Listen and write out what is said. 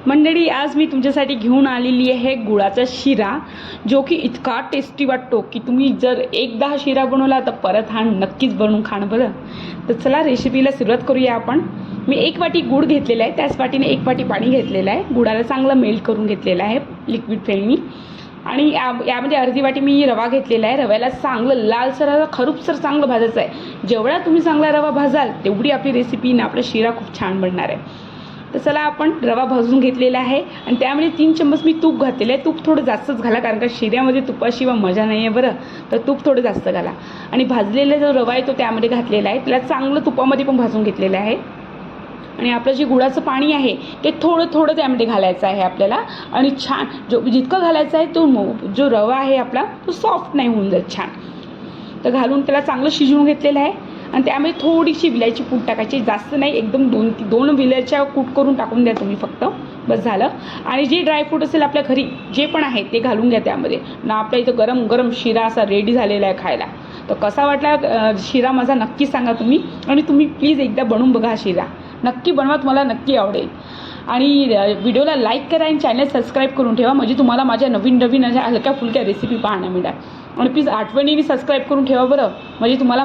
मंडळी, आज मी तुमच्यासाठी घेऊन आलेली आहे गुळाचा शिरा, जो की इतका टेस्टी वाटतो की तुम्ही जर एकदा हा शिरा बनवला तर परत हा नक्कीच बनवून खाण बरं. तर चला रेसिपीला सुरुवात करूया आपण. मी 1 वाटी गूळ घेतलेला आहे, त्याच वाटीने 1 वाटी पाणी घेतलेलं आहे. गुळाला चांगलं मेल्ट करून घेतलेलं आहे लिक्विड फेमनी. आणि यामध्ये अर्धी वाटी मी रवा घेतलेला आहे. रव्याला चांगलं लालसर खरूपसर चांगलं भाजायचं आहे. जेवढा तुम्ही चांगला रवा भाजाल तेवढी आपली रेसिपी ना आपला शिरा खूप छान बनणार आहे. तर चला आपण रवा भाजून घेतलेला आहे आणि त्यामध्ये 3 चम्मच मी तूप घातलेलं आहे. तूप थोडं जास्तच घाला, कारण का शिऱ्यामध्ये तुपाशिवाय मजा नाही आहे बरं. तर तूप थोडं जास्त घाला. आणि भाजलेला जो रवा आहे तो त्यामध्ये घातलेला आहे. त्याला चांगलं तुपामध्ये पण भाजून घेतलेलं आहे. आणि आपलं जे गुळाचं पाणी आहे ते थोडं थोडं त्यामध्ये घालायचं आहे आपल्याला. आणि छान जितकं घालायचं आहे तो जो रवा आहे आपला तो सॉफ्ट नाही होऊन जात छान. तर घालून त्याला चांगलं शिजवून घेतलेलं आहे. आणि त्यामध्ये थोडीशी विलायची पूड टाकायची, जास्त नाही, एकदम 2 विलायच्या कूट करून टाकून द्या तुम्ही फक्त, बस झालं. आणि जे ड्रायफ्रूट असेल आपल्या घरी जे पण आहे ते घालून घ्या त्यामध्ये ना. आपल्या इथं गरम गरम शिरा असा रेडी झालेला आहे खायला. तर कसा वाटला शिरा माझा नक्की सांगा तुम्ही. आणि तुम्ही प्लीज एकदा बनवून बघा हा शिरा, नक्की बनवा, तुम्हाला नक्की आवडेल. आणि व्हिडिओला लाईक करा आणि चॅनल सबस्क्राईब करून ठेवा, म्हणजे तुम्हाला माझ्या नवीन अशा हलक्या फुलक्या रेसिपी पाहायला मिळणार. आणि प्लीज आठवणीने सबस्क्राईब करून ठेवा बरं, म्हणजे तुम्हाला